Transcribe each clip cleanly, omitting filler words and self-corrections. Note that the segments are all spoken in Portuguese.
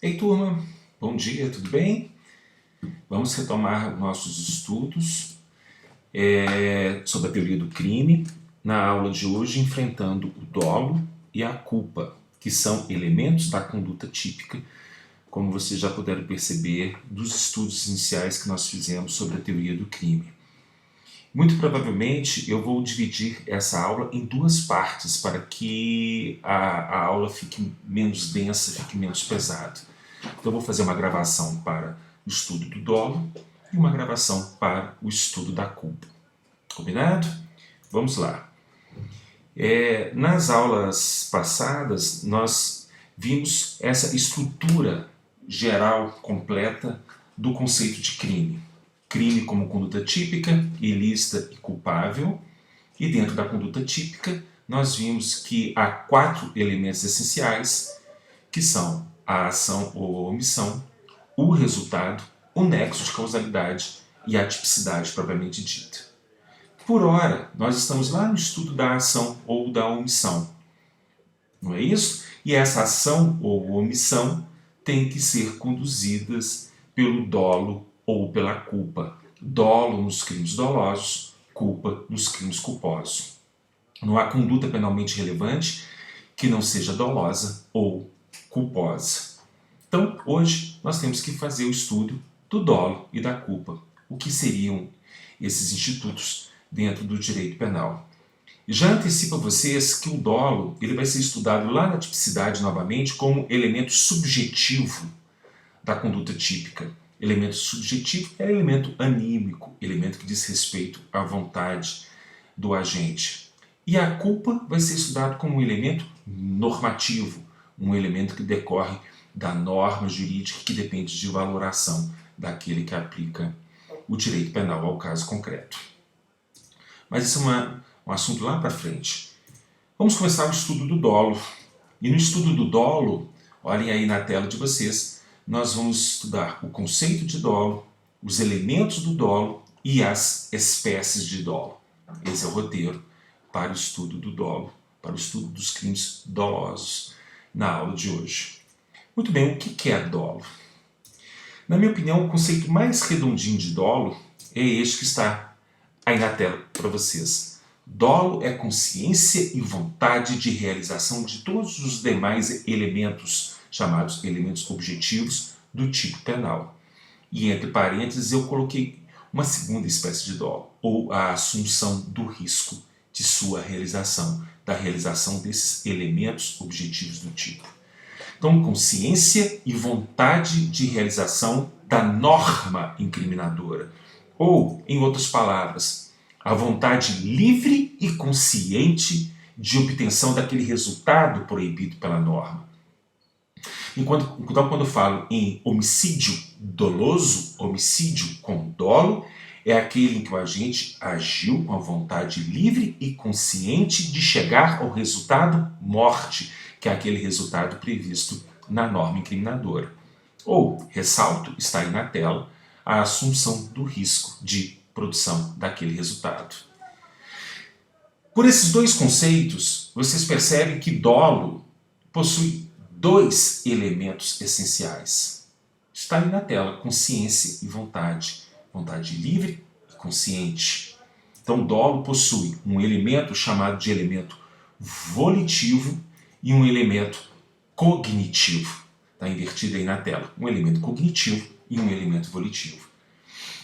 Ei, turma, bom dia, tudo bem? Vamos retomar nossos estudos sobre a teoria do crime na aula de hoje, enfrentando o dolo e a culpa, que são elementos da conduta típica, como vocês já puderam perceber dos estudos iniciais que nós fizemos sobre a teoria do crime. Muito provavelmente eu vou dividir essa aula em duas partes para que a aula fique menos densa, fique menos pesada. Então eu vou fazer uma gravação para o estudo do dolo e uma gravação para o estudo da culpa. Combinado? Vamos lá. Nas aulas passadas nós vimos essa estrutura geral completa do conceito de crime. Crime como conduta típica, ilícita e culpável. E dentro da conduta típica nós vimos que há 4 elementos essenciais, que são a ação ou omissão, o resultado, o nexo de causalidade e a tipicidade propriamente dita. Por ora, nós estamos lá no estudo da ação ou da omissão, não é isso? E essa ação ou omissão tem que ser conduzidas pelo dolo ou pela culpa. Dolo nos crimes dolosos, culpa nos crimes culposos. Não há conduta penalmente relevante que não seja dolosa ou culposa. Então, hoje, nós temos que fazer o estudo do dolo e da culpa. O que seriam esses institutos dentro do direito penal? Já antecipo a vocês que o dolo ele vai ser estudado lá na tipicidade novamente como elemento subjetivo da conduta típica. Elemento subjetivo é elemento anímico, elemento que diz respeito à vontade do agente. E a culpa vai ser estudado como um elemento normativo, um elemento que decorre da norma jurídica que depende de valoração daquele que aplica o direito penal ao caso concreto. Mas isso é um assunto lá para frente. Vamos começar o estudo do dolo. E no estudo do dolo, olhem aí na tela de vocês, nós vamos estudar o conceito de dolo, os elementos do dolo e as espécies de dolo. Esse é o roteiro para o estudo do dolo, para o estudo dos crimes dolosos na aula de hoje. Muito bem, o que é dolo? Na minha opinião, o conceito mais redondinho de dolo é este que está aí na tela para vocês. Dolo é consciência e vontade de realização de todos os demais elementos, chamados elementos objetivos, do tipo penal. E entre parênteses eu coloquei uma segunda espécie de dolo, ou a assunção do risco de sua realização, da realização desses elementos objetivos do tipo. Então, consciência e vontade de realização da norma incriminadora. Ou, em outras palavras, a vontade livre e consciente de obtenção daquele resultado proibido pela norma. Então, quando eu falo em homicídio doloso, homicídio com dolo, é aquele em que o agente agiu com a vontade livre e consciente de chegar ao resultado morte, que é aquele resultado previsto na norma incriminadora. Ou, ressalto, está aí na tela, a assunção do risco de produção daquele resultado. Por esses dois conceitos, vocês percebem que dolo possui 2 elementos essenciais. Está aí na tela, consciência e vontade. Vontade livre e consciente. Então, dolo possui um elemento chamado de elemento volitivo e um elemento cognitivo. Está invertido aí na tela. Um elemento cognitivo e um elemento volitivo.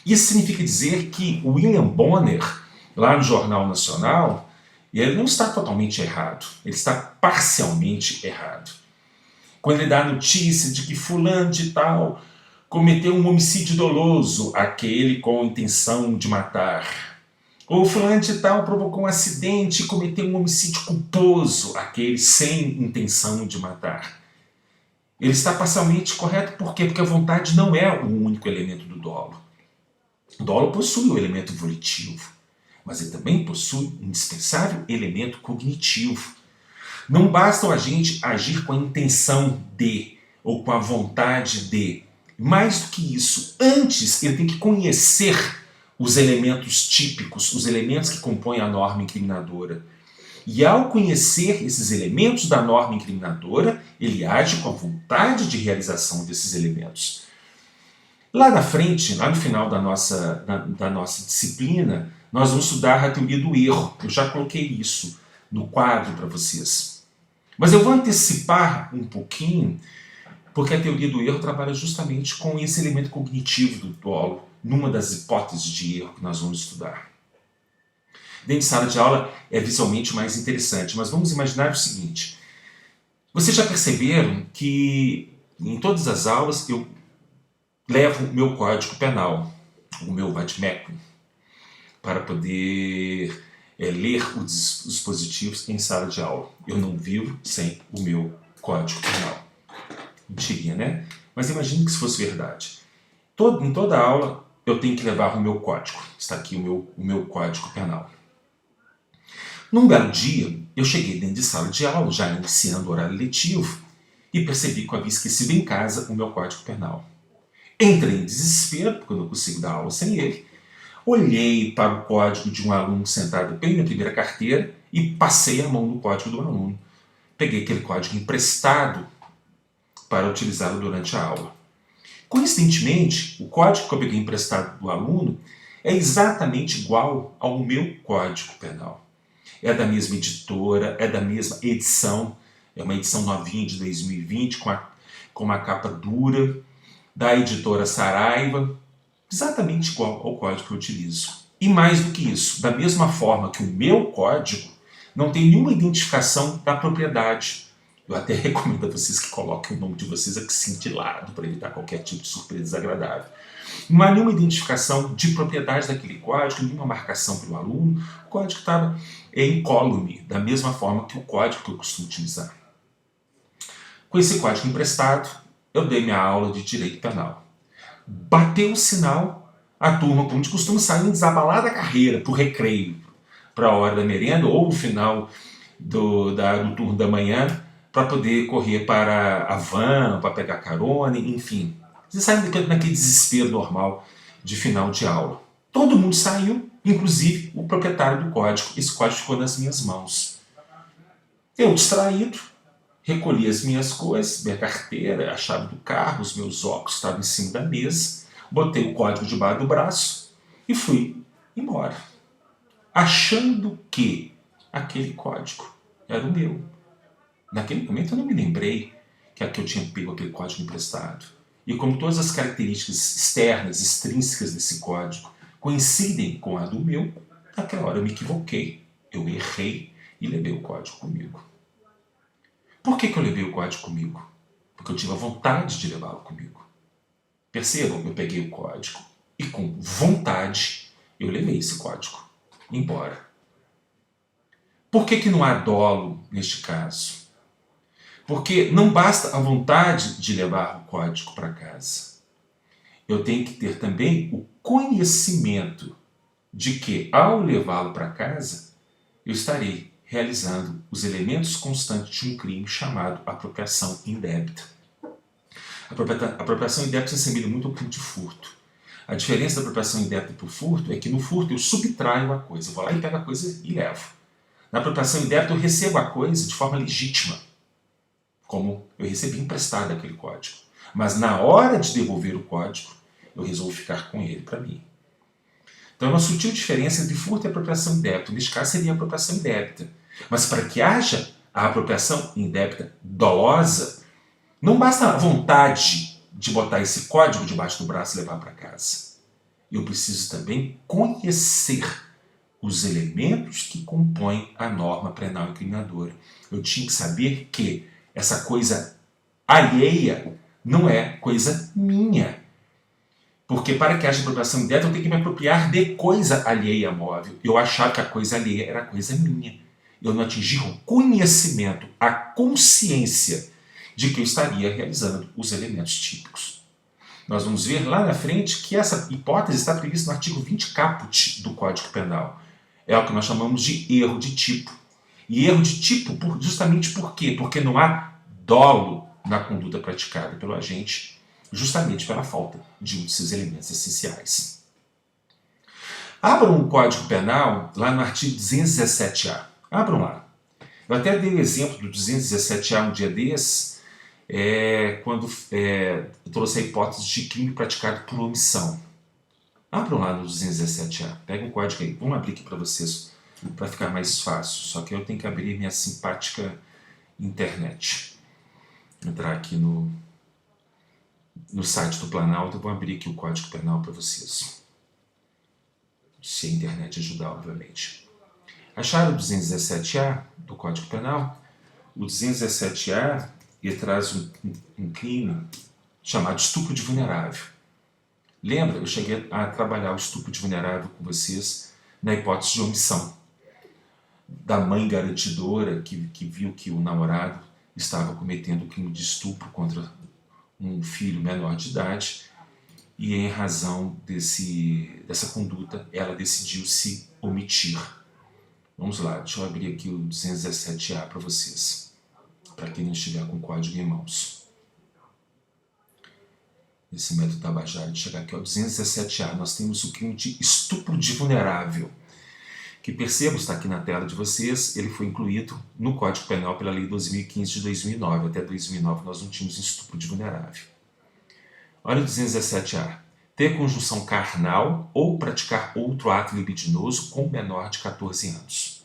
Isso significa dizer que o William Bonner, lá no Jornal Nacional, ele não está totalmente errado. Ele está parcialmente errado. Quando ele dá a notícia de que fulano de tal cometeu um homicídio doloso, aquele com intenção de matar. Ou fulano de tal provocou um acidente e cometeu um homicídio culposo, aquele sem intenção de matar. Ele está parcialmente correto, por quê? Porque a vontade não é o único elemento do dolo. O dolo possui o elemento volitivo, mas ele também possui um indispensável elemento cognitivo. Não basta o agente agir com a intenção de, ou com a vontade de. Mais do que isso, antes ele tem que conhecer os elementos típicos, os elementos que compõem a norma incriminadora. E ao conhecer esses elementos da norma incriminadora, ele age com a vontade de realização desses elementos. Lá na frente, lá no final da nossa disciplina, nós vamos estudar a teoria do erro. Eu já coloquei isso no quadro para vocês. Mas eu vou antecipar um pouquinho, porque a teoria do erro trabalha justamente com esse elemento cognitivo do dolo, numa das hipóteses de erro que nós vamos estudar. Dentro de sala de aula é visualmente mais interessante, mas vamos imaginar o seguinte. Vocês já perceberam que em todas as aulas eu levo o meu código penal, o meu vademecum, para poder ler os dispositivos em sala de aula. Eu não vivo sem o meu código penal. Mentirinha, né? Mas imagine que isso fosse verdade. Em toda aula eu tenho que levar o meu código. Está aqui o meu código penal. Num belo dia, eu cheguei dentro de sala de aula, já iniciando o horário letivo, e percebi que eu havia esquecido em casa o meu código penal. Entrei em desespero, porque eu não consigo dar aula sem ele. Olhei para o código de um aluno sentado bem na primeira carteira e passei a mão no código do aluno. Peguei aquele código emprestado para utilizá-lo durante a aula. Coincidentemente, o código que eu peguei emprestado do aluno é exatamente igual ao meu código penal. É da mesma editora, é da mesma edição, é uma edição novinha de 2020 com uma capa dura, da editora Saraiva, exatamente igual ao código que eu utilizo. E mais do que isso, da mesma forma que o meu código não tem nenhuma identificação da propriedade. Eu até recomendo a vocês que coloquem o nome de vocês aqui cintilado para evitar qualquer tipo de surpresa desagradável. Não há nenhuma identificação de propriedade daquele código, nenhuma marcação para o aluno. O código estava incólume, da mesma forma que o código que eu costumo utilizar. Com esse código emprestado, eu dei minha aula de direito penal. Bateu o sinal, a turma, como de costume, saiu desabalada da carreira para o recreio, para a hora da merenda ou no final do turno da manhã, para poder correr para a van, para pegar carona, enfim. Vocês saem naquele desespero normal de final de aula. Todo mundo saiu, inclusive o proprietário do código. Esse código ficou nas minhas mãos. Eu, distraído, recolhi as minhas coisas, minha carteira, a chave do carro, os meus óculos estavam em cima da mesa, botei o código debaixo do braço e fui embora. Achando que aquele código era o meu. Naquele momento eu não me lembrei que eu tinha pego aquele código emprestado. E como todas as características externas, extrínsecas desse código coincidem com a do meu, naquela hora eu me equivoquei, eu errei e levei o código comigo. Por que eu levei o código comigo? Porque eu tive a vontade de levá-lo comigo. Percebam, eu peguei o código e com vontade eu levei esse código embora. Por que não há dolo neste caso? Porque não basta a vontade de levar o código para casa. Eu tenho que ter também o conhecimento de que, ao levá-lo para casa, eu estarei realizando os elementos constantes de um crime chamado apropriação indébita. A apropriação indébita se assemelha muito ao crime de furto. A diferença da apropriação indébita para o furto é que no furto eu subtraio a coisa, eu vou lá e pego a coisa e levo. Na apropriação indébita eu recebo a coisa de forma legítima, como eu recebi emprestado aquele código. Mas na hora de devolver o código, eu resolvo ficar com ele para mim. Então é uma sutil diferença entre furto e apropriação indébita. Neste caso seria a apropriação indébita. Mas para que haja a apropriação indébita dolosa, não basta a vontade de botar esse código debaixo do braço e levar para casa. Eu preciso também conhecer os elementos que compõem a norma penal incriminadora. Eu tinha que saber que essa coisa alheia não é coisa minha. Porque para que haja apropriação indébita, eu tenho que me apropriar de coisa alheia móvel. Eu achava que a coisa alheia era coisa minha. Eu não atingi o conhecimento, a consciência de que eu estaria realizando os elementos típicos. Nós vamos ver lá na frente que essa hipótese está prevista no artigo 20 caput do Código Penal. É o que nós chamamos de erro de tipo. E erro de tipo justamente por quê? Porque não há dolo na conduta praticada pelo agente, justamente pela falta de um de seus elementos essenciais. Abram o Código Penal lá no artigo 217-A. Abram lá. Eu até dei o exemplo do 217A um dia desses, quando eu trouxe a hipótese de crime praticado por omissão. Abram lá no 217A, pega um código aí, vamos abrir aqui para vocês, para ficar mais fácil, só que eu tenho que abrir minha simpática internet. Entrar aqui no site do Planalto, eu vou abrir aqui o Código Penal para vocês. Se a internet ajudar, obviamente. Acharam o 217A do Código Penal? O 217A ele traz um crime chamado estupro de vulnerável. Lembra? Eu cheguei a trabalhar o estupro de vulnerável com vocês na hipótese de omissão. Da mãe garantidora que viu que o namorado estava cometendo um crime de estupro contra um filho menor de idade e em razão dessa conduta ela decidiu se omitir. Vamos lá, deixa eu abrir aqui o 217A para vocês, para quem não estiver com o código em mãos. Esse método Tabajara de chegar aqui ao 217A, nós temos o crime de estupro de vulnerável, que percebam, está aqui na tela de vocês, ele foi incluído no Código Penal pela Lei 2015 de 2009. Até 2009 nós não tínhamos estupro de vulnerável. Olha o 217A. Ter conjunção carnal ou praticar outro ato libidinoso com menor de 14 anos.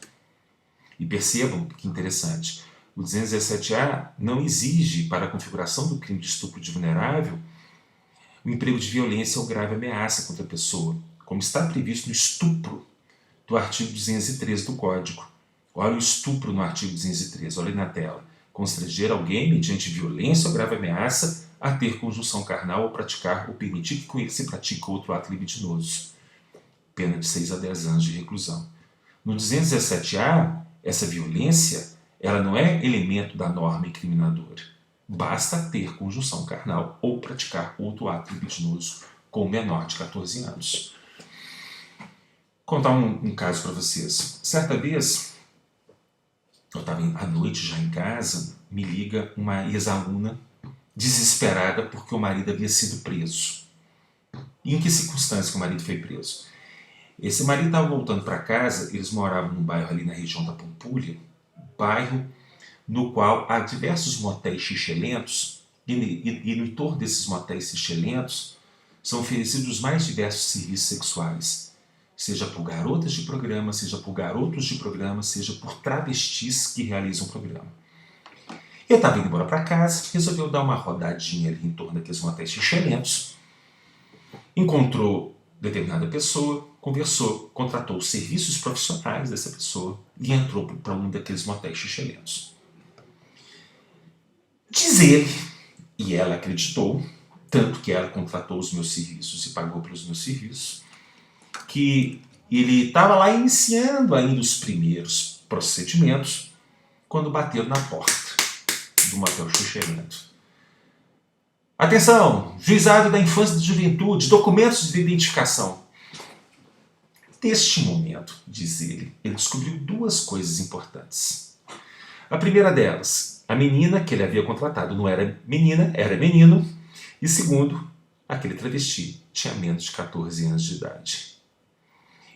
E percebam que interessante, o 217A não exige para a configuração do crime de estupro de vulnerável o emprego de violência ou grave ameaça contra a pessoa, como está previsto no estupro do artigo 213 do Código. Olha o estupro no artigo 213, olha aí na tela. Constranger alguém mediante violência ou grave ameaça a ter conjunção carnal ou praticar ou permitir que com ele se pratique outro ato libidinoso. Pena de 6 a 10 anos de reclusão. No 217A, essa violência ela não é elemento da norma incriminadora. Basta ter conjunção carnal ou praticar outro ato libidinoso com menor de 14 anos. Vou contar um caso para vocês. Certa vez, eu estava à noite já em casa, me liga uma ex-aluna desesperada porque o marido havia sido preso. E em que circunstância que o marido foi preso? Esse marido estava voltando para casa, eles moravam num bairro ali na região da Pampulha, bairro no qual há diversos motéis xixelentos, e no entorno desses motéis xixelentos são oferecidos os mais diversos serviços sexuais, seja por garotas de programa, seja por garotos de programa, seja por travestis que realizam o programa. Eu estava indo embora para casa, resolveu dar uma rodadinha ali em torno daqueles motéis xixelentos, encontrou determinada pessoa, conversou, contratou os serviços profissionais dessa pessoa e entrou para um daqueles motéis xixelentos. Diz ele, e ela acreditou, tanto que ela contratou os meus serviços e pagou pelos meus serviços, que ele estava lá iniciando ainda os primeiros procedimentos quando bateram na porta do motel xixelento. Atenção! Juizado da Infância e da Juventude, documentos de identificação. Neste momento, diz ele descobriu duas coisas importantes. A primeira delas, a menina que ele havia contratado não era menina, era menino. E segundo, aquele travesti tinha menos de 14 anos de idade.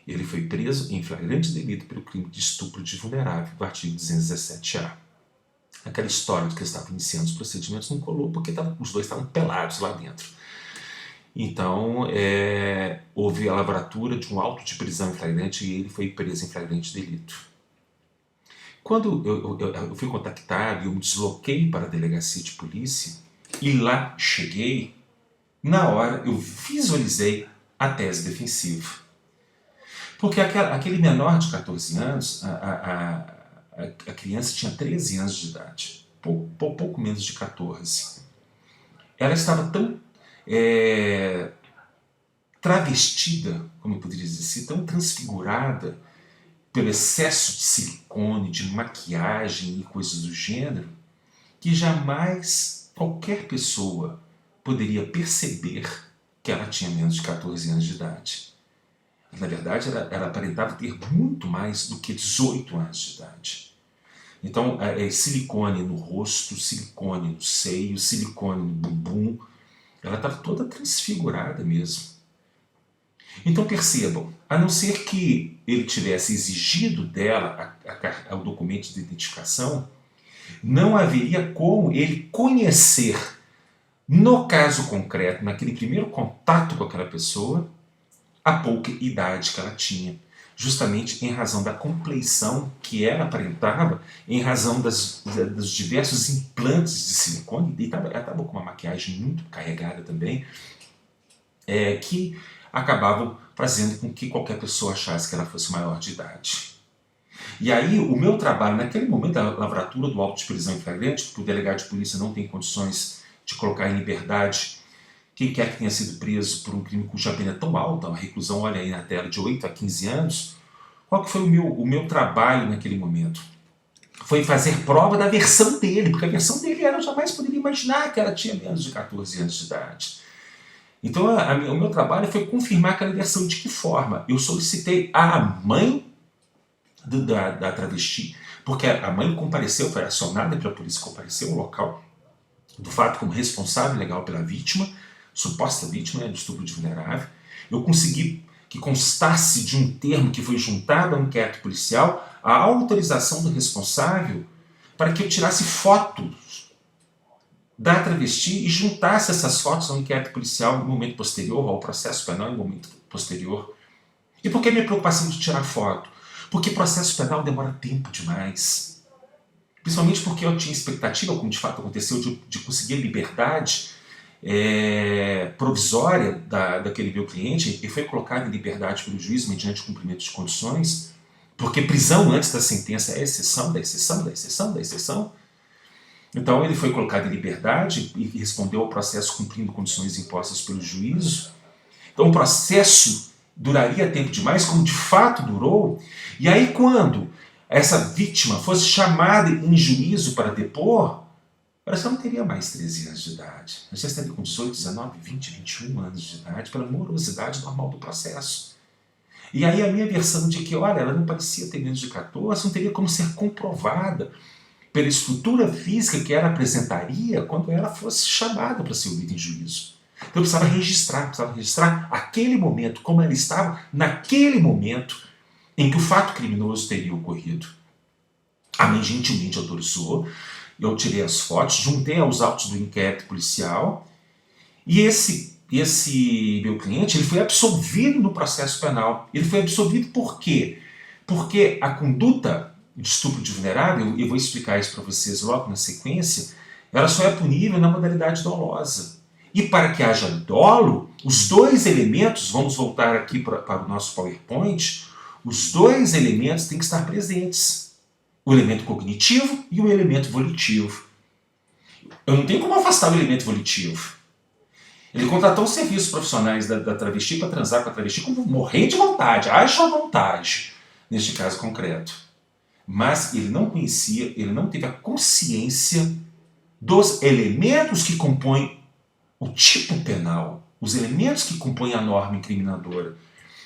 Ele foi preso em flagrante delito pelo crime de estupro de vulnerável, do artigo 217A. Aquela história de que eles estavam iniciando os procedimentos não colou porque os dois estavam pelados lá dentro. Então, houve a lavratura de um auto de prisão em flagrante e ele foi preso em flagrante delito. Quando eu fui contactado e eu me desloquei para a delegacia de polícia e lá cheguei, na hora eu visualizei a tese defensiva. Porque aquele menor de 14 anos, a criança tinha 13 anos de idade, pouco menos de 14. Ela estava tão travestida, como eu poderia dizer assim, tão transfigurada pelo excesso de silicone, de maquiagem e coisas do gênero, que jamais qualquer pessoa poderia perceber que ela tinha menos de 14 anos de idade. Na verdade, ela aparentava ter muito mais do que 18 anos de idade. Então, silicone no rosto, silicone no seio, silicone no bumbum, ela estava toda transfigurada mesmo. Então percebam, a não ser que ele tivesse exigido dela o documento de identificação, não haveria como ele conhecer, no caso concreto, naquele primeiro contato com aquela pessoa, a pouca idade que ela tinha. Justamente em razão da compleição que ela aparentava, em razão dos diversos implantes de silicone, e ela estava com uma maquiagem muito carregada também, que acabavam fazendo com que qualquer pessoa achasse que ela fosse maior de idade. E aí o meu trabalho, naquele momento da lavratura do auto de prisão em flagrante, porque o delegado de polícia não tem condições de colocar em liberdade quem quer que tenha sido preso por um crime cuja pena é tão alta, uma reclusão, olha aí na tela, de 8 a 15 anos, qual que foi o meu trabalho naquele momento? Foi fazer prova da versão dele, porque a versão dele era, eu jamais poderia imaginar que ela tinha menos de 14 anos de idade. Então o meu trabalho foi confirmar aquela versão. De que forma? Eu solicitei à mãe da travesti, porque a mãe compareceu, foi acionada pela polícia, compareceu ao local do fato como responsável legal pela vítima, suposta vítima, do estupro de vulnerável. Eu consegui que constasse de um termo que foi juntado ao inquérito policial a autorização do responsável para que eu tirasse fotos da travesti e juntasse essas fotos ao inquérito policial no momento posterior, ao processo penal no momento posterior. E por que a minha preocupação de tirar foto? Porque processo penal demora tempo demais. Principalmente porque eu tinha expectativa, como de fato aconteceu, de conseguir a liberdade provisória daquele meu cliente, e foi colocado em liberdade pelo juiz mediante cumprimento de condições, porque prisão antes da sentença é exceção, da exceção, da exceção, da exceção. Então ele foi colocado em liberdade e respondeu ao processo cumprindo condições impostas pelo juízo. Então o processo duraria tempo demais, como de fato durou, e aí quando essa vítima fosse chamada em juízo para depor, ela já não teria mais 13 anos de idade. Ela já estaria com 18, 19, 20, 21 anos de idade, pela morosidade normal do processo. E aí a minha versão de que, olha, ela não parecia ter menos de 14, não teria como ser comprovada pela estrutura física que ela apresentaria quando ela fosse chamada para ser ouvida em juízo. Então eu precisava registrar aquele momento, como ela estava naquele momento em que o fato criminoso teria ocorrido. A mãe gentilmente autorizou, eu tirei as fotos, juntei aos autos do inquérito policial, e esse meu cliente ele foi absolvido no processo penal. Ele foi absolvido por quê? Porque a conduta de estupro de vulnerável, e eu vou explicar isso para vocês logo na sequência, ela só é punível na modalidade dolosa. E para que haja dolo, os dois elementos, vamos voltar aqui para o nosso PowerPoint, os dois elementos têm que estar presentes. O elemento cognitivo e o elemento volitivo. Eu não tenho como afastar o elemento volitivo. Ele contratou os serviços profissionais da travesti para transar com a travesti como morrer de vontade, haja vontade, neste caso concreto. Mas ele não conhecia, ele não teve a consciência dos elementos que compõem o tipo penal, os elementos que compõem a norma incriminadora.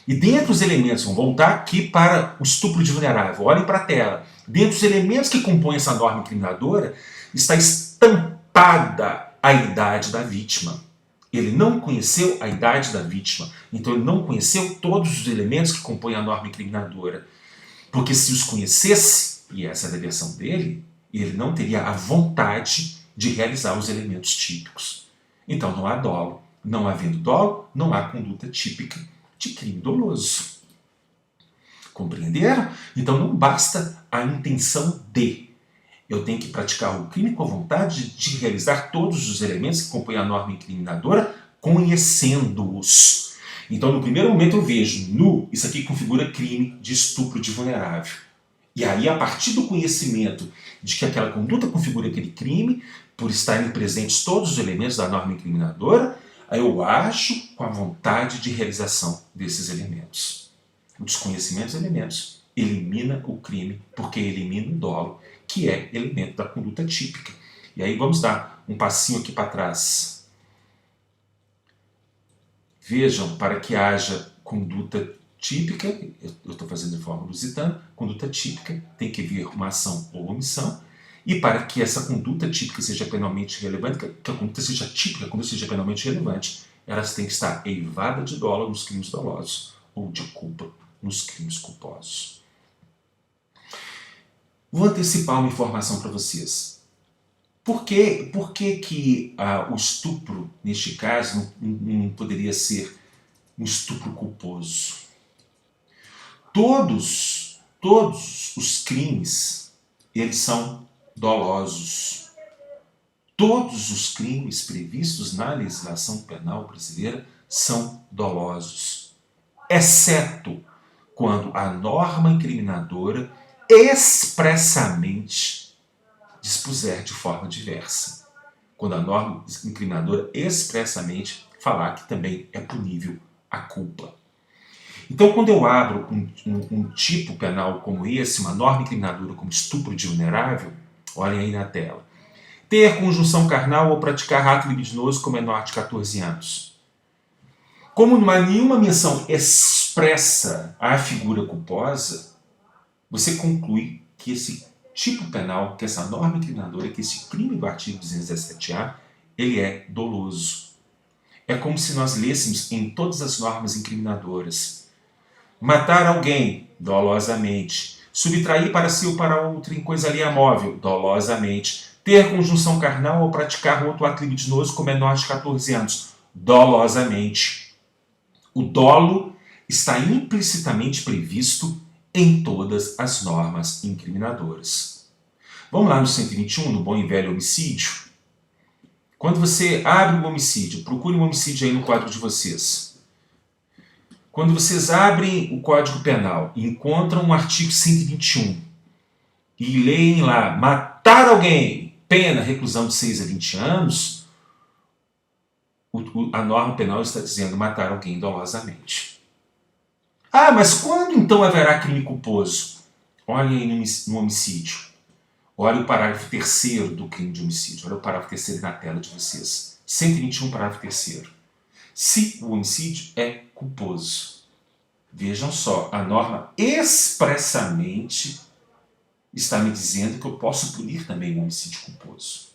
E dentro dos elementos, vamos voltar aqui para o estupro de vulnerável, olhem para a tela. Dentro dos elementos que compõem essa norma incriminadora, está estampada a idade da vítima. Ele não conheceu a idade da vítima, então ele não conheceu todos os elementos que compõem a norma incriminadora. Porque se os conhecesse, e essa é a versão dele, ele não teria a vontade de realizar os elementos típicos. Então não há dolo. Não havendo dolo, não há conduta típica de crime doloso. Compreenderam? Então não basta a intenção de. Eu tenho que praticar o crime com a vontade de realizar todos os elementos que compõem a norma incriminadora, conhecendo-os. Então no primeiro momento eu vejo, isso aqui configura crime de estupro de vulnerável. E aí, a partir do conhecimento de que aquela conduta configura aquele crime, por estarem presentes todos os elementos da norma incriminadora, aí eu ajo com a vontade de realização desses elementos. O desconhecimento dos elementos elimina o crime, porque elimina o dolo, que é elemento da conduta típica. E aí vamos dar um passinho aqui para trás. Vejam, para que haja conduta típica, eu estou fazendo de forma lusitana, conduta típica tem que vir uma ação ou omissão, e para que essa conduta típica seja penalmente relevante, que a conduta seja típica, a conduta seja penalmente relevante, elas têm que estar eivadas de dolo nos crimes dolosos ou de culpa nos crimes culposos. Vou antecipar uma informação para vocês. Por que o estupro, neste caso, não poderia ser um estupro culposo? Todos os crimes, eles são dolosos. Todos os crimes previstos na legislação penal brasileira são dolosos, exceto quando a norma incriminadora expressamente dispuser de forma diversa. Quando a norma incriminadora expressamente falar que também é punível a culpa. Então, quando eu abro um tipo penal como esse, uma norma incriminadora como estupro de vulnerável, olhem aí na tela. Ter conjunção carnal ou praticar ato libidinoso com menor de 14 anos. Como não há nenhuma menção expressa à figura culposa, você conclui que esse tipo penal, que essa norma incriminadora, que esse crime do artigo 217-A, ele é doloso. É como se nós lêssemos em todas as normas incriminadoras: matar alguém, dolosamente; subtrair para si ou para outro em coisa alheia móvel, dolosamente; ter conjunção carnal ou praticar outro ato libidinoso com menor de 14 anos, dolosamente. O dolo está implicitamente previsto em todas as normas incriminadoras. Vamos lá no 121, no bom e velho homicídio. Quando você abre um homicídio, procure um homicídio aí no quadro de vocês. Quando vocês abrem o Código Penal e encontram um artigo 121 e leem lá, matar alguém, pena, reclusão de 6 a 20 anos, a norma penal está dizendo matar alguém dolosamente. Ah, mas quando então haverá crime culposo? Olhem aí no homicídio. Olha o parágrafo 3º do crime de homicídio. Olha o parágrafo 3º na tela de vocês. 121, parágrafo 3º. Se o homicídio é culposo. Vejam só, a norma expressamente está me dizendo que eu posso punir também o homicídio culposo.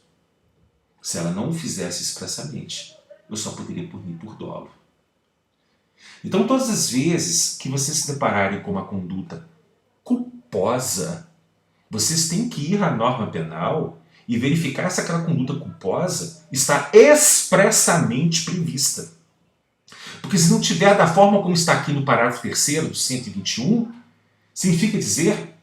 Se ela não o fizesse expressamente, eu só poderia punir por dolo. Então, todas as vezes que vocês se depararem com uma conduta culposa, vocês têm que ir à norma penal e verificar se aquela conduta culposa está expressamente prevista. Porque se não tiver da forma como está aqui no parágrafo 3º do 121, significa dizer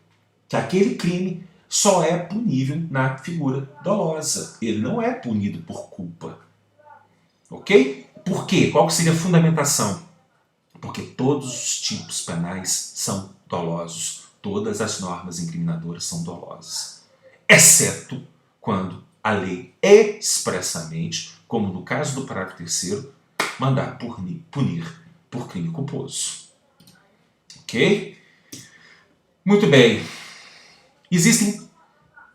que aquele crime só é punível na figura dolosa. Ele não é punido por culpa. Ok? Por quê? Qual que seria a fundamentação? Porque todos os tipos penais são dolosos. Todas as normas incriminadoras são dolosas. Exceto quando a lei expressamente, como no caso do parágrafo 3º, mandar punir por crime culposo. Ok? Muito bem. Existem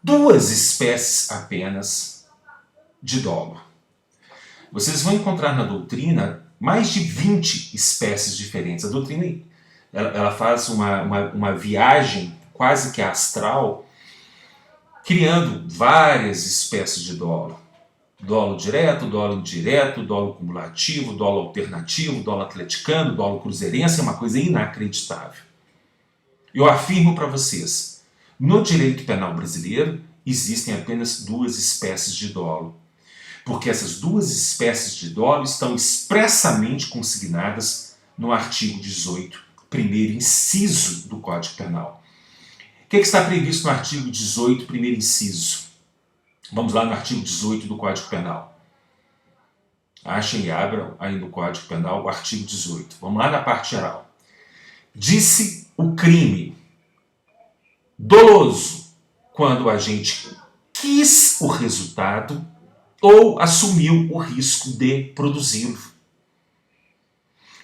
duas espécies apenas de dolo. Vocês vão encontrar na doutrina mais de 20 espécies diferentes. A doutrina ela faz uma viagem quase que astral, criando várias espécies de dolo. Dolo direto, dolo indireto, dolo cumulativo, dolo alternativo, dolo atleticano, dolo cruzeirense, é uma coisa inacreditável. Eu afirmo para vocês, no direito penal brasileiro existem apenas duas espécies de dolo, porque essas duas espécies de dolo estão expressamente consignadas no artigo 18, primeiro inciso do Código Penal. O que está previsto no artigo 18, primeiro inciso? Vamos lá no artigo 18 do Código Penal. Achem e abram aí no Código Penal o artigo 18. Vamos lá na parte geral. Disse o crime doloso quando o agente quis o resultado ou assumiu o risco de produzi-lo.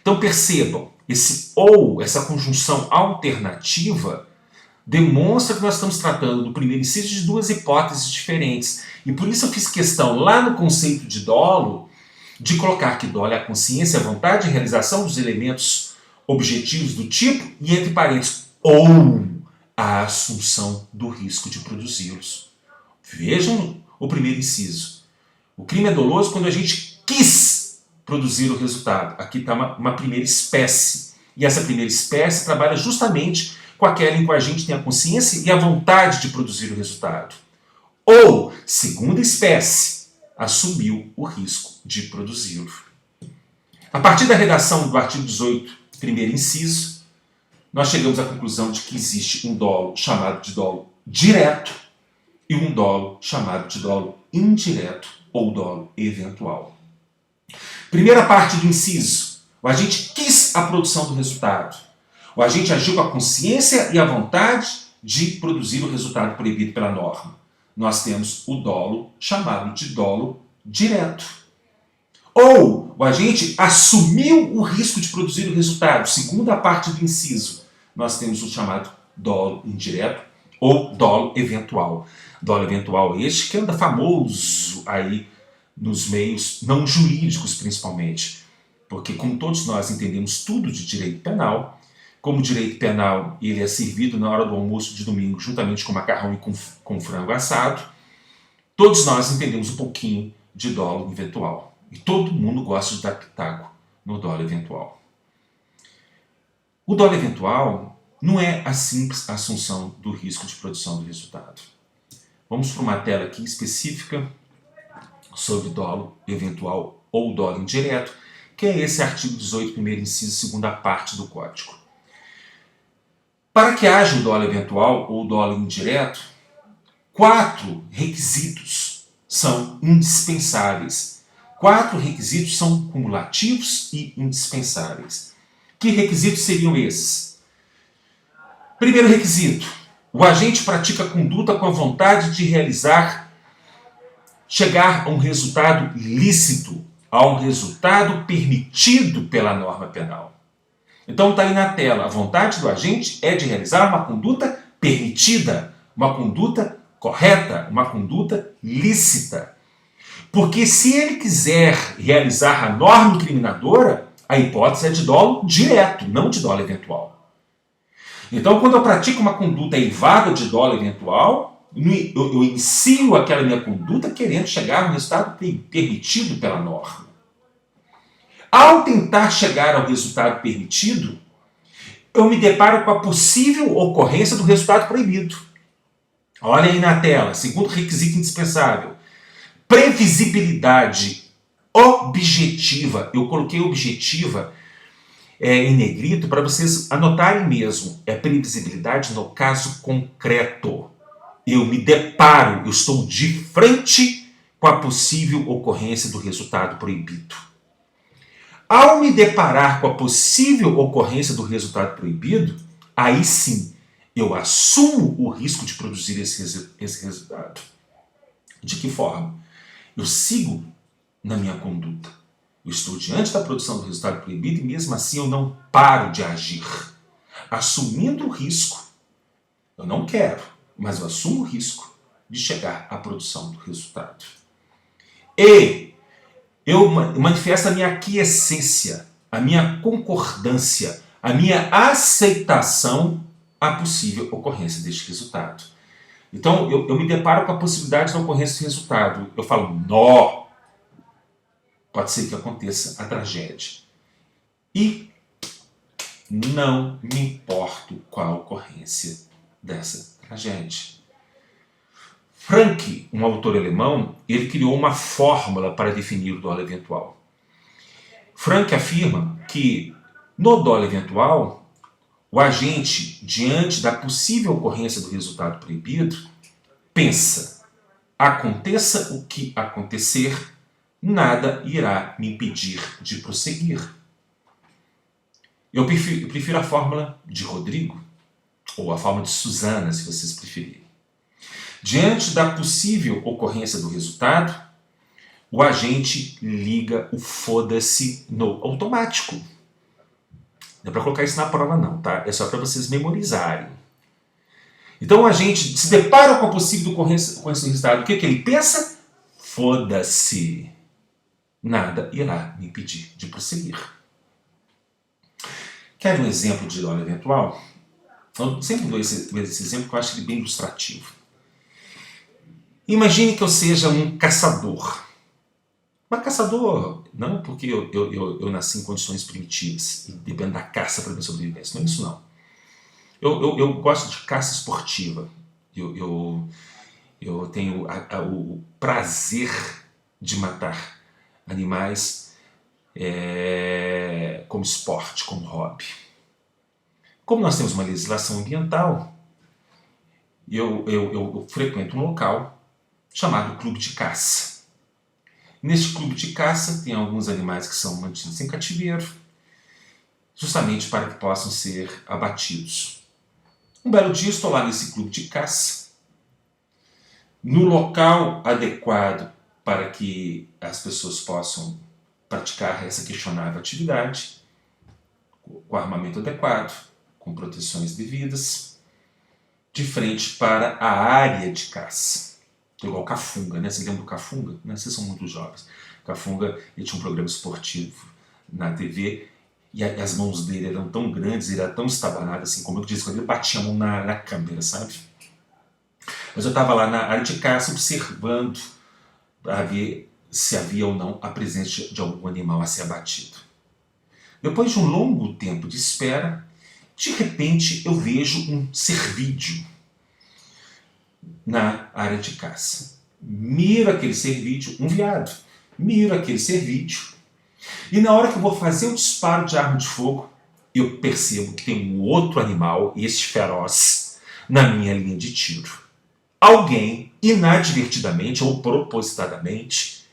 Então percebam, esse ou, essa conjunção alternativa, demonstra que nós estamos tratando do primeiro inciso de duas hipóteses diferentes. E por isso eu fiz questão, lá no conceito de dolo, de colocar que dolo é a consciência, a vontade e realização dos elementos objetivos do tipo, e entre parênteses, ou a assunção do risco de produzi-los. Vejam o primeiro inciso. O crime é doloso quando a gente quis produzir o resultado. Aqui está uma primeira espécie. E essa primeira espécie trabalha justamente com aquela em que a gente tem a consciência e a vontade de produzir o resultado. Ou, segunda espécie, assumiu o risco de produzi-lo. A partir da redação do artigo 18, primeiro inciso, nós chegamos à conclusão de que existe um dolo chamado de dolo direto e um dolo chamado de dolo indireto ou dolo eventual. Primeira parte do inciso, o agente quis a produção do resultado. O agente agiu com a consciência e a vontade de produzir o resultado proibido pela norma. Nós temos o dolo chamado de dolo direto. Ou o agente assumiu o risco de produzir o resultado. Segunda parte do inciso, nós temos o chamado dolo indireto ou dolo eventual. Dolo eventual este que anda famoso aí nos meios não jurídicos principalmente. Porque como todos nós entendemos tudo de direito penal, como o direito penal ele é servido na hora do almoço de domingo juntamente com macarrão e com frango assado, todos nós entendemos um pouquinho de dolo eventual. E todo mundo gosta de dar pitaco no dolo eventual. O dolo eventual não é a simples assunção do risco de produção do resultado. Vamos para uma tela aqui específica sobre dolo eventual ou dolo indireto, que é esse artigo 18, primeiro inciso, segunda parte do Código. Para que haja o dolo eventual ou dolo indireto, 4 requisitos são indispensáveis. 4 requisitos são cumulativos e indispensáveis. Que requisitos seriam esses? Primeiro requisito: o agente pratica a conduta com a vontade de chegar a um resultado lícito, a um resultado permitido pela norma penal. Então está aí na tela, a vontade do agente é de realizar uma conduta permitida, uma conduta correta, uma conduta lícita. Porque se ele quiser realizar a norma incriminadora, a hipótese é de dolo direto, não de dolo eventual. Então, quando eu pratico uma conduta eivada de dolo eventual, eu inicio aquela minha conduta querendo chegar a um resultado permitido pela norma. Ao tentar chegar ao resultado permitido, eu me deparo com a possível ocorrência do resultado proibido. Olha aí na tela, segundo requisito indispensável. Previsibilidade objetiva. Eu coloquei objetiva em negrito para vocês anotarem mesmo. É previsibilidade no caso concreto. Eu me deparo, eu estou de frente com a possível ocorrência do resultado proibido. Ao me deparar com a possível ocorrência do resultado proibido, aí sim eu assumo o risco de produzir esse resultado. De que forma? Eu sigo na minha conduta. Eu estou diante da produção do resultado proibido e mesmo assim eu não paro de agir. Assumindo o risco, eu não quero, mas eu assumo o risco de chegar à produção do resultado. E eu manifesto a minha aquiescência, a minha concordância, a minha aceitação à possível ocorrência deste resultado. Então, eu me deparo com a possibilidade da ocorrência desse resultado. Eu falo, nó! Pode ser que aconteça a tragédia. E não me importo com a ocorrência dessa tragédia. Frank, um autor alemão, ele criou uma fórmula para definir o dolo eventual. Frank afirma que no dolo eventual, o agente, diante da possível ocorrência do resultado proibido, pensa: aconteça o que acontecer, nada irá me impedir de prosseguir. Eu prefiro a fórmula de Rodrigo, ou a fórmula de Susana, se vocês preferirem. Diante da possível ocorrência do resultado, o agente liga o foda-se no automático. Não é para colocar isso na prova não, tá? É só para vocês memorizarem. Então o agente se depara com a possível ocorrência do resultado. O que ele pensa? Foda-se. Nada irá me impedir de prosseguir. Quer um exemplo de dolo eventual? Eu sempre dou esse exemplo que eu acho ele bem ilustrativo. Imagine que eu seja um caçador. Mas caçador, não porque eu nasci em condições primitivas e dependo da caça para minha sobrevivência. Não é isso, não. Eu gosto de caça esportiva. Eu, eu, eu tenho o prazer de matar animais como esporte, como hobby. Como nós temos uma legislação ambiental, eu frequento um local chamado Clube de Caça. Neste clube de caça tem alguns animais que são mantidos em cativeiro, justamente para que possam ser abatidos. Um belo dia estou lá nesse clube de caça, no local adequado para que as pessoas possam praticar essa questionável atividade, com armamento adequado, com proteções devidas, de frente para a área de caça. Igual o Cafunga, né? Você lembra do Cafunga? Né? Vocês são muito jovens. Cafunga, ele tinha um programa esportivo na TV e as mãos dele eram tão grandes, ele era tão estabanado assim, como eu disse, quando ele batia a mão na câmera, sabe? Mas eu estava lá na área de caça observando para ver se havia ou não a presença de algum animal a ser abatido. Depois de um longo tempo de espera, de repente eu vejo um cervídeo na área de caça. Miro aquele cervídeo, um veado, miro aquele cervídeo, e na hora que eu vou fazer o disparo de arma de fogo, eu percebo que tem um outro animal, esse feroz, na minha linha de tiro. Alguém, inadvertidamente ou propositadamente,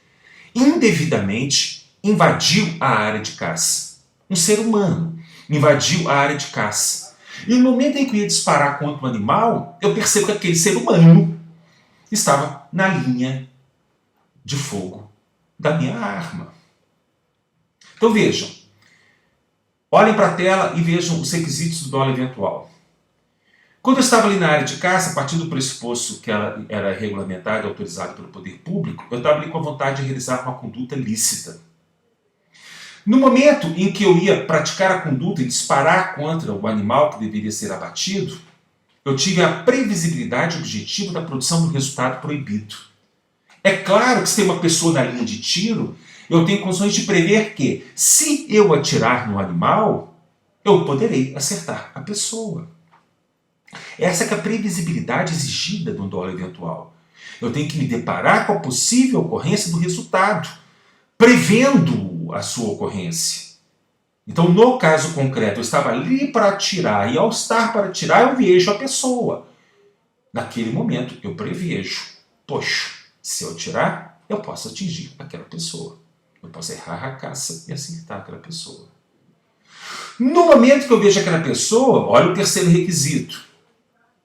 indevidamente, invadiu a área de caça. Um ser humano invadiu a área de caça. E no momento em que eu ia disparar contra o animal, eu percebo que aquele ser humano estava na linha de fogo da minha arma. Então vejam, olhem para a tela e vejam os requisitos do dolo eventual. Quando eu estava ali na área de caça, a partir do pressuposto que ela era regulamentada e autorizada pelo poder público, eu estava ali com a vontade de realizar uma conduta lícita. No momento em que eu ia praticar a conduta e disparar contra o animal que deveria ser abatido, eu tive a previsibilidade e objetivo da produção do resultado proibido. É claro que se tem uma pessoa na linha de tiro, eu tenho condições de prever que, se eu atirar no animal, eu poderei acertar a pessoa. Essa é a previsibilidade exigida do dolo eventual. Eu tenho que me deparar com a possível ocorrência do resultado, prevendo a sua ocorrência. Então, no caso concreto, eu estava ali para atirar, e ao estar para atirar, eu vejo a pessoa. Naquele momento, eu prevejo. Poxa, se eu atirar, eu posso atingir aquela pessoa. Eu posso errar a caça e acertar aquela pessoa. No momento que eu vejo aquela pessoa, olha o terceiro requisito.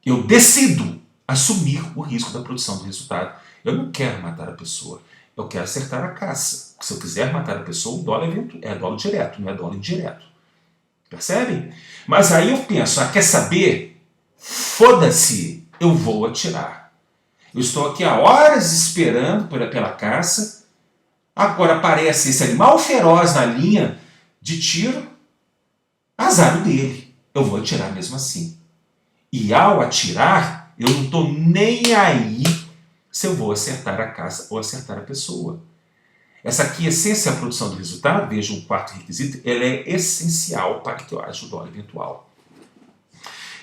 Eu decido assumir o risco da produção do resultado. Eu não quero matar a pessoa. Eu quero acertar a caça. Se eu quiser matar a pessoa, o dolo é dolo direto, não é dolo indireto. Percebem? Mas aí eu penso, quer saber? Foda-se, eu vou atirar. Eu estou aqui há horas esperando pela caça. Agora aparece esse animal feroz na linha de tiro. Azar dele. Eu vou atirar mesmo assim. E ao atirar, eu não estou nem aí se eu vou acertar a caça ou acertar a pessoa. Essa aquiescência à produção do resultado, veja o quarto requisito, ela é essencial para que eu haja o dolo eventual.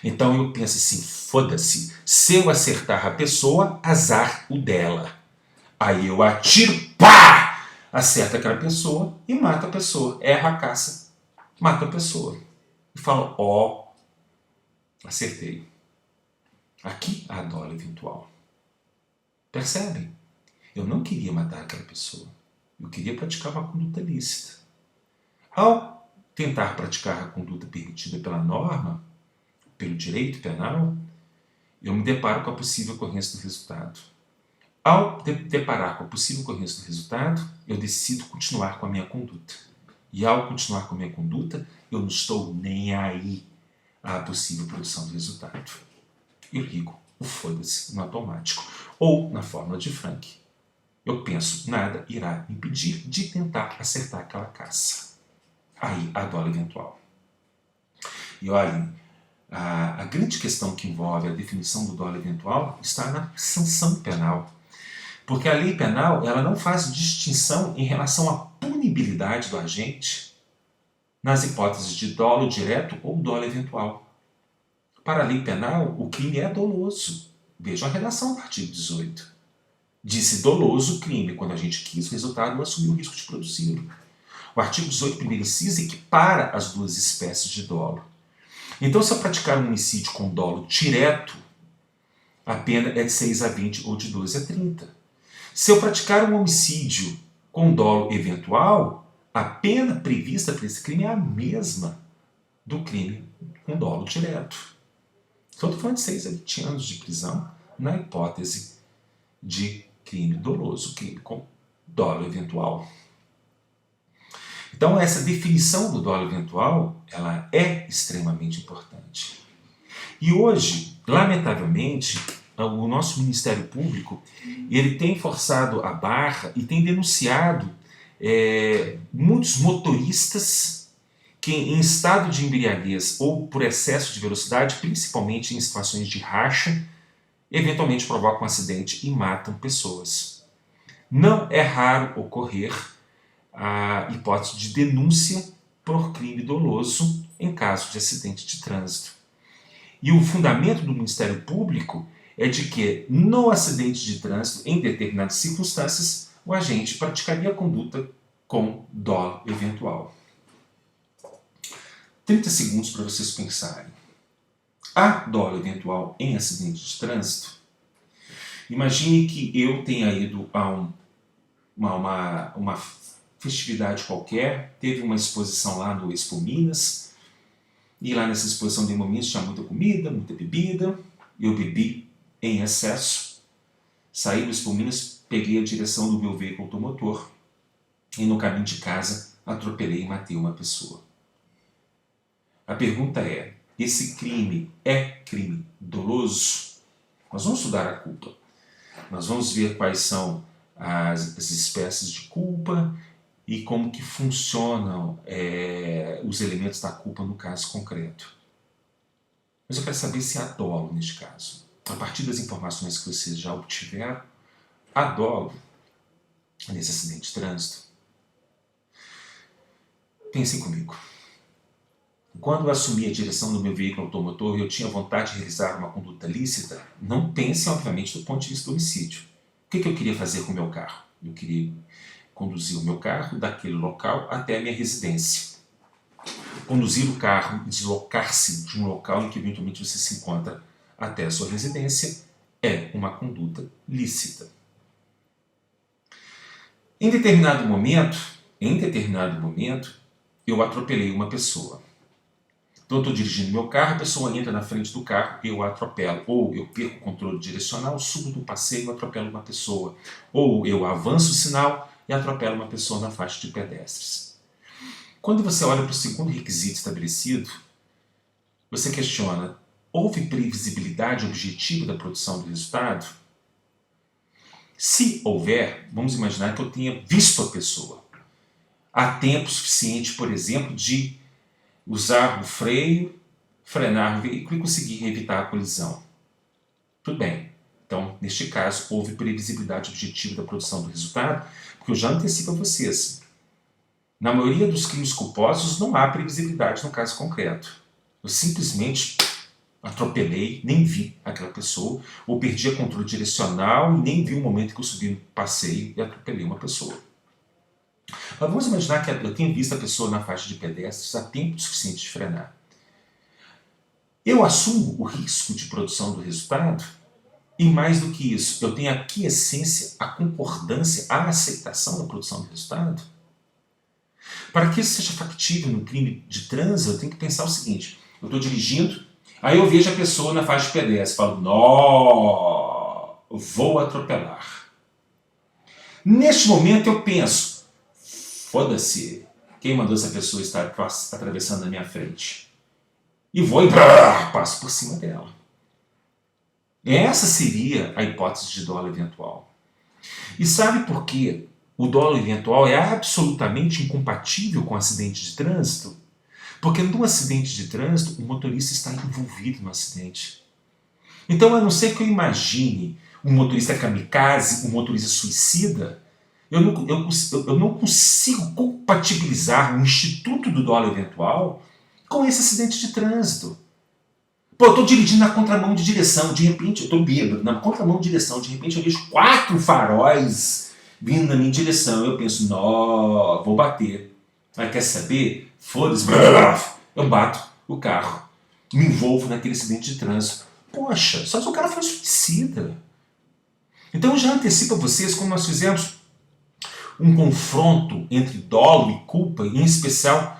Então eu penso assim, foda-se, se eu acertar a pessoa, azar o dela. Aí eu atiro, pá! Acerto aquela pessoa e mato a pessoa. Erro a caça, mato a pessoa. E falo, acertei. Aqui há dolo eventual. Percebem? Eu não queria matar aquela pessoa. Eu queria praticar uma conduta lícita. Ao tentar praticar a conduta permitida pela norma, pelo direito penal, eu me deparo com a possível ocorrência do resultado. Ao deparar com a possível ocorrência do resultado, eu decido continuar com a minha conduta. E ao continuar com a minha conduta, eu não estou nem aí à possível produção do resultado. Eu ligo o foda-se no automático. Ou na fórmula de Frank. Eu penso, nada irá me impedir de tentar acertar aquela caça. Aí há dolo eventual. E olhem, a grande questão que envolve a definição do dolo eventual está na sanção penal. Porque a lei penal ela não faz distinção em relação à punibilidade do agente nas hipóteses de dolo direto ou dolo eventual. Para a lei penal, o crime é doloso. Vejam a redação do artigo 18. Disse doloso o crime quando a gente quis o resultado ou assumiu o risco de produzi-lo. O artigo 18, primeiro inciso, equipara as duas espécies de dolo. Então, se eu praticar um homicídio com dolo direto, a pena é de 6 a 20 ou de 12 a 30. Se eu praticar um homicídio com dolo eventual, a pena prevista para esse crime é a mesma do crime com dolo direto. Então, estou falando de 6 a 20 anos de prisão na hipótese de crime doloso, crime com dolo eventual. Então, essa definição do dolo eventual, ela é extremamente importante. E hoje, lamentavelmente, o nosso Ministério Público, ele tem forçado a barra e tem denunciado muitos motoristas que em estado de embriaguez ou por excesso de velocidade, principalmente em situações de racha, eventualmente provocam um acidente e matam pessoas. Não é raro ocorrer a hipótese de denúncia por crime doloso em caso de acidente de trânsito. E o fundamento do Ministério Público é de que, no acidente de trânsito, em determinadas circunstâncias, o agente praticaria a conduta com dolo eventual. 30 segundos para vocês pensarem. Há dolo eventual em acidente de trânsito? Imagine que eu tenha ido a uma festividade qualquer, teve uma exposição lá no Expo Minas, e lá nessa exposição de Minas tinha muita comida, muita bebida, eu bebi em excesso, saí do Expo Minas, peguei a direção do meu veículo automotor, e no caminho de casa atropelei e matei uma pessoa. A pergunta é, esse crime é crime doloso? Nós vamos estudar a culpa. Nós vamos ver quais são as espécies de culpa e como que funcionam os elementos da culpa no caso concreto. Mas eu quero saber se há dolo neste caso. A partir das informações que vocês já obtiveram, há dolo nesse acidente de trânsito? Pensem comigo. Quando eu assumi a direção do meu veículo automotor e eu tinha vontade de realizar uma conduta lícita, não pensem, obviamente, do ponto de vista do homicídio. O que eu queria fazer com o meu carro? Eu queria conduzir o meu carro daquele local até a minha residência. Conduzir o carro e deslocar-se de um local em que eventualmente você se encontra até a sua residência é uma conduta lícita. Em determinado momento, eu atropelei uma pessoa. Então eu estou dirigindo meu carro, a pessoa entra na frente do carro, eu a atropelo. Ou eu perco o controle direcional, subo do passeio e atropelo uma pessoa. Ou eu avanço o sinal e atropelo uma pessoa na faixa de pedestres. Quando você olha para o segundo requisito estabelecido, você questiona, houve previsibilidade objetiva da produção do resultado? Se houver, vamos imaginar que eu tenha visto a pessoa. Há tempo suficiente, por exemplo, de usar o freio, frenar o veículo e conseguir evitar a colisão. Tudo bem. Então, neste caso, houve previsibilidade objetiva da produção do resultado, porque eu já antecipo a vocês. Na maioria dos crimes culposos não há previsibilidade no caso concreto. Eu simplesmente atropelei, nem vi aquela pessoa, ou perdi a controle direcional e nem vi o momento que eu subi no passeio e atropelei uma pessoa. Mas vamos imaginar que eu tenha visto a pessoa na faixa de pedestres há tempo suficiente de frenar. Eu assumo o risco de produção do resultado e, mais do que isso, eu tenho a quiescência, a concordância, a aceitação da produção do resultado? Para que isso seja factível no crime de trânsito, eu tenho que pensar o seguinte, eu estou dirigindo, aí eu vejo a pessoa na faixa de pedestre, falo, nó, vou atropelar. Neste momento eu penso, foda-se, quem mandou essa pessoa estar atravessando na minha frente? E vou e passo por cima dela. Essa seria a hipótese de dolo eventual. E sabe por que o dolo eventual é absolutamente incompatível com acidente de trânsito? Porque no acidente de trânsito, o motorista está envolvido no acidente. Então, a não ser que eu imagine um motorista kamikaze, um motorista suicida, eu não consigo compatibilizar o Instituto do Dolo Eventual com esse acidente de trânsito. Pô, eu estou dirigindo na contramão de direção, de repente, eu estou bêbado, na contramão de direção, de repente eu vejo 4 faróis vindo na minha direção. Eu penso, não, vou bater. Mas quer saber? Foda-se, eu bato o carro, me envolvo naquele acidente de trânsito. Poxa, só se o cara foi suicida. Então eu já antecipo a vocês como nós fizemos um confronto entre dolo e culpa, em especial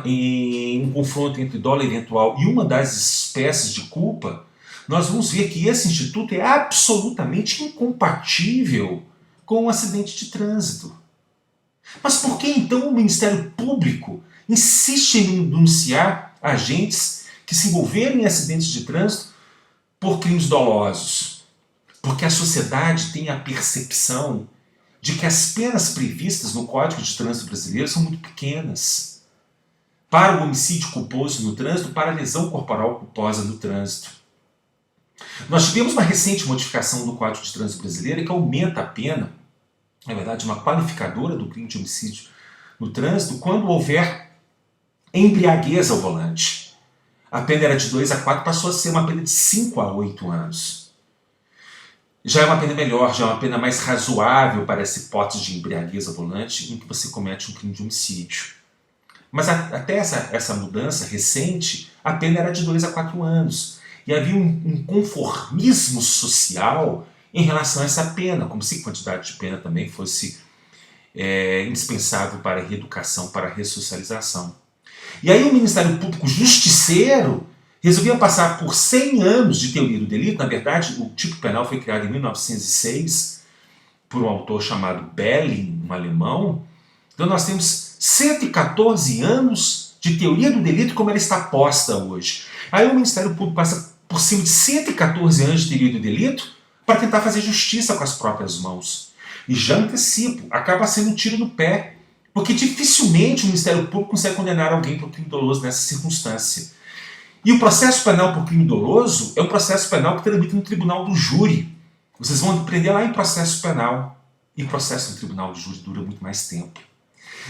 em um confronto entre dolo eventual e uma das espécies de culpa, nós vamos ver que esse instituto é absolutamente incompatível com um acidente de trânsito. Mas por que então o Ministério Público insiste em denunciar agentes que se envolveram em acidentes de trânsito por crimes dolosos? Porque a sociedade tem a percepção de que as penas previstas no Código de Trânsito Brasileiro são muito pequenas. Para o homicídio culposo no trânsito, para a lesão corporal culposa no trânsito. Nós tivemos uma recente modificação do Código de Trânsito Brasileiro que aumenta a pena, na verdade uma qualificadora do crime de homicídio no trânsito, quando houver embriaguez ao volante. A pena era de 2 a 4, passou a ser uma pena de 5 a 8 anos. Já é uma pena melhor, já é uma pena mais razoável para essa hipótese de embriaguez ao volante em que você comete um crime de homicídio. Mas até essa mudança recente, a pena era de 2 a 4 anos. E havia um conformismo social em relação a essa pena, como se a quantidade de pena também fosse indispensável para a reeducação, para a ressocialização. E aí o Ministério Público Justiceiro resolvia passar por 100 anos de teoria do delito. Na verdade, o tipo penal foi criado em 1906 por um autor chamado Belling, um alemão. Então nós temos 114 anos de teoria do delito como ela está posta hoje. Aí o Ministério Público passa por cima de 114 anos de teoria do delito para tentar fazer justiça com as próprias mãos. E já antecipo, acaba sendo um tiro no pé, porque dificilmente o Ministério Público consegue condenar alguém por crime doloso nessa circunstância. E o processo penal por crime doloso é um processo penal que tramita no tribunal do júri. Vocês vão aprender lá em processo penal. E processo no tribunal do júri dura muito mais tempo.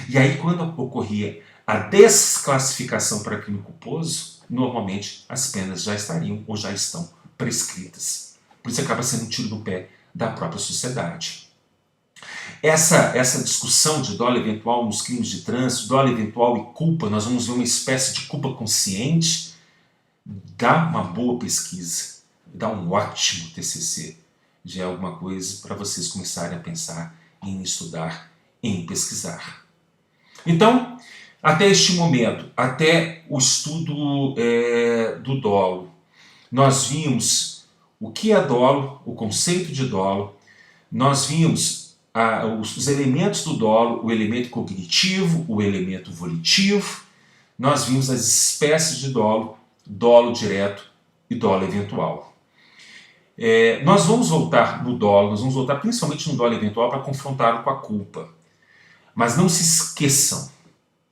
E aí, quando ocorria a desclassificação para crime culposo, normalmente as penas já estariam ou já estão prescritas. Por isso acaba sendo um tiro no pé da própria sociedade. Essa discussão de dolo eventual nos crimes de trânsito, dolo eventual e culpa, nós vamos ver uma espécie de culpa consciente, dá uma boa pesquisa, dá um ótimo TCC. Já é alguma coisa para vocês começarem a pensar em estudar, em pesquisar. Então, até este momento, até o estudo do dolo, nós vimos o que é dolo, o conceito de dolo, nós vimos os elementos do dolo, o elemento cognitivo, o elemento volitivo, nós vimos as espécies de dolo, dolo direto e dolo eventual. Nós vamos voltar no dolo, nós vamos voltar principalmente no dolo eventual para confrontá-lo com a culpa. Mas não se esqueçam,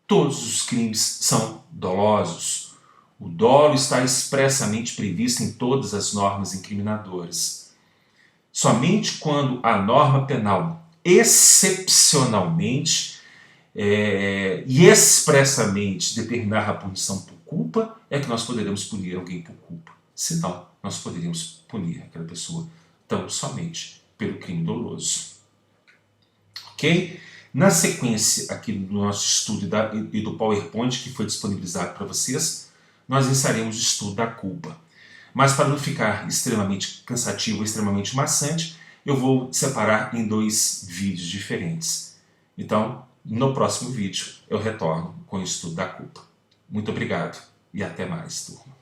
todos os crimes são dolosos. O dolo está expressamente previsto em todas as normas incriminadoras. Somente quando a norma penal excepcionalmente e expressamente determinar a punição por culpa é que nós poderemos punir alguém por culpa. Senão, nós poderíamos punir aquela pessoa tão somente pelo crime doloso. Ok? Na sequência aqui do nosso estudo e do PowerPoint que foi disponibilizado para vocês, nós iniciaremos o estudo da culpa. Mas para não ficar extremamente cansativo ou extremamente maçante, eu vou separar em 2 vídeos diferentes. Então, no próximo vídeo, eu retorno com o estudo da culpa. Muito obrigado e até mais, turma.